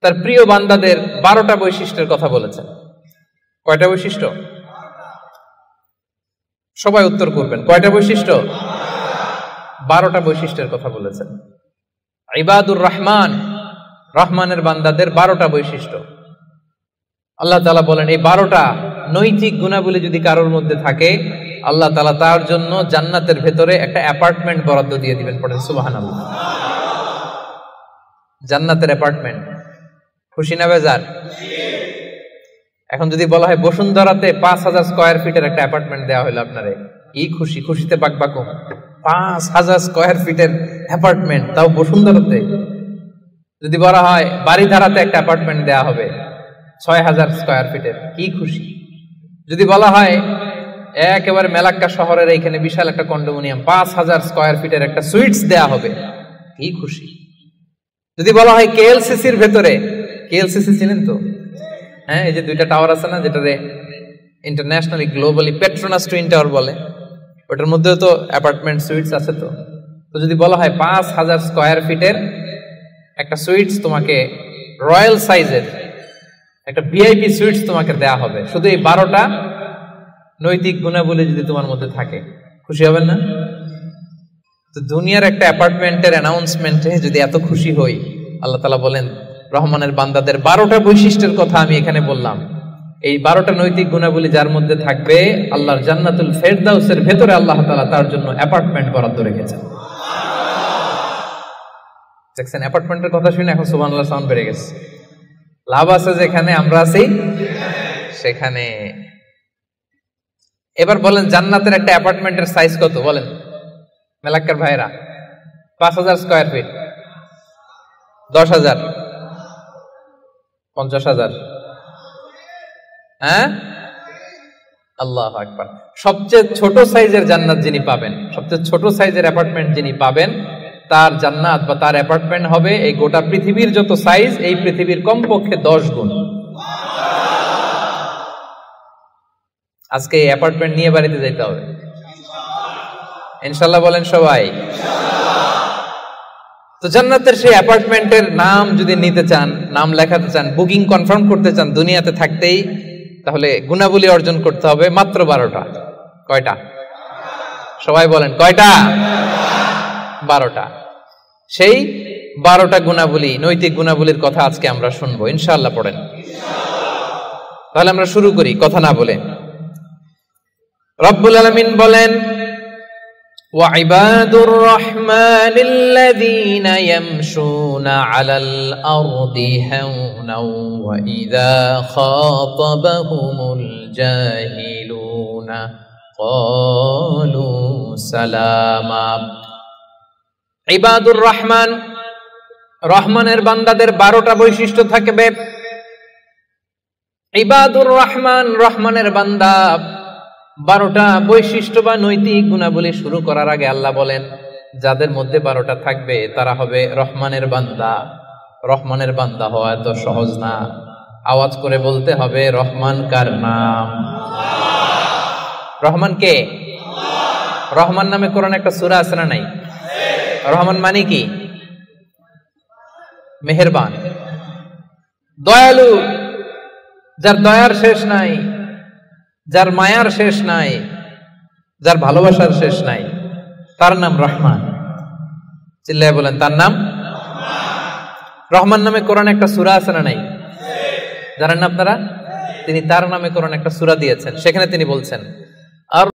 তার প্রিয় বান্দাদের 12টা বৈশিষ্ট্যের কথা বলেছেন। কয়টা বৈশিষ্ট্য? সবাই উত্তর করবেন। কয়টা বৈশিষ্ট্য? 12টা বৈশিষ্ট্যের কথা বলেছেন। ইবাদুর রহমান, রহমানের বান্দাদের 12টা বৈশিষ্ট্য। আল্লাহ তাআলা বলেন এই 12টা নৈতিক গুণাবলী যদি কারোর মধ্যে থাকে, আল্লাহ তাআলা তার জন্য জান্নাতের ভেতরে একটা অ্যাপার্টমেন্ট বরাদ্দ দিয়ে দিবেন। পড়েন সুবহানাল্লাহ। জান্নাতের অ্যাপার্টমেন্ট, খুশি না বেজার? এখন যদি বলা হয় বসুন্ধরাতে 5000 স্কয়ার ফিটের একটা অ্যাপার্টমেন্ট দেওয়া হলো আপনারে, কি খুশি, খুশিতে বাকবাকুম। 5000 স্কয়ার ফিটের অ্যাপার্টমেন্ট, তাও বসুন্ধরাতে। যদি বলা হয় বাড়িধারাতে একটা অ্যাপার্টমেন্ট দেওয়া হবে 6000 স্কয়ার ফিটের, কি খুশি। যদি বলা হয় একেবারে মেলাক্কা শহরের এইখানে বিশাল একটা কন্ডোমিনিয়াম 5000 স্কয়ার ফিটের একটা সুইটস দেয়া হবে, কি খুশি। যদি বলা হয় কেএলসিসির ভেতরে, কেএলসিসি চিনেন তো? হ্যাঁ, এই যে 2টা টাওয়ার আছে না, যেটারে internationally globally Petronas twin tower বলে, ওটার মধ্যেও তো অ্যাপার্টমেন্ট সুইটস আছে। তো যদি বলা হয় 5000 স্কয়ার ফিটের একটা সুইটস তোমাকে, রয়্যাল সাইজের একটা ভিআইপি সুইটস তোমাকে দেয়া হবে, শুধু এই 12টা নৈতিক গুণাবলী যদি তোমার মধ্যে থাকে, খুশি হবেন না? তো দুনিয়ার একটা অ্যাপার্টমেন্টের অ্যানাউন্সমেন্টে যদি এত খুশি হই, আল্লাহ তাআলা বলেন রহমানের বান্দাদের 12টা বৈশিষ্ট্যের কথা আমি এখানে বললাম, এই 12টা নৈতিক গুণাবলী যার মধ্যে থাকবে, আল্লাহর জান্নাতুল ফেরদাউসের ভেতরে আল্লাহ তাআলা তার জন্য অ্যাপার্টমেন্ট বরাদ্দ রেখেছেন। দেখছেন, অ্যাপার্টমেন্টের কথা শুনে এখন সুবহানাল্লাহ সাউন্ড বেড়ে গেছে। লাভ আছে যেখানে আমরা আছি সেখানে। এবার বলেন জান্নাতের একটা অ্যাপার্টমেন্টের সাইজ কত বলেন মেলাক্কার ভাইরা? 5000 স্কয়ার ফিট, 10,000, 50,000? হ্যাঁ, আল্লাহু আকবার। সবচেয়ে ছোট সাইজের জান্নাত যিনি পাবেন, সবচেয়ে ছোট সাইজের অ্যাপার্টমেন্ট যিনি পাবেন, তার জান্নাত বা তার অ্যাপার্টমেন্ট হবে এই গোটা পৃথিবীর যত সাইজ, এই পৃথিবীর কমপক্ষে 10 গুণ। আজকে এই অ্যাপার্টমেন্ট নিয়ে বাড়িতে যাইতে হবে ইনশাআল্লাহ, বলেন সবাই। তো জান্নাতের সেই অ্যাপার্টমেন্টের নাম যদি নিতে চান, নাম লেখাতে চান, বুকিং কনফার্ম করতে চান দুনিয়াতে থাকতেই, তাহলে গুণাবলী অর্জন করতে হবে মাত্র 12টা। কয়টা? সবাই বলেন কয়টা? 12টা। সেই 12টা গুণাবলী, নৈতিক গুণাবলীর কথা আজকে আমরা শুনবো ইনশাআল্লাহ। পড়েন। তাহলে আমরা শুরু করি কথা না বলে। রব্বুল আলামিন বলেন وعباد الرحمن الذين يمشون على الأرض هونا وإذا خاطبهم الجاهلون قالوا سلاما। ইবাদুর রহমান, রহমানের বান্দাদের 12টা বৈশিষ্ট্য থাকবে। ইবাদুর রহমান, রহমানের বান্দা, 12টা বৈশিষ্ট্য বা নৈতিক গুণাবলী শুরু করার আগে আল্লাহ বলেন যাদের মধ্যে 12টা থাকবে তারা হবে রহমানের বান্দা। রহমানের বান্দা হওয়া এত সহজ না, আওয়াজ করে বলতে হবে রহমান কার নাম? রহমান কে? রহমান নামে কোরআনে একটা সূরা আছে না নাই? রহমান মানে কি? মেহেরবান, দয়ালু, যার দয়ার শেষ নাই, যার মায়ার শেষ নাই, যার ভালোবাসার শেষ নাই, তার নাম রহমান। চিল্লায় বলেন তার নাম রহমান। নামে কোরআনে একটা সূরা আছে না নাই? জানেন না আপনারা? তিনি তার নামে কোরআনে একটা সূরা দিয়েছেন, সেখানে তিনি বলছেন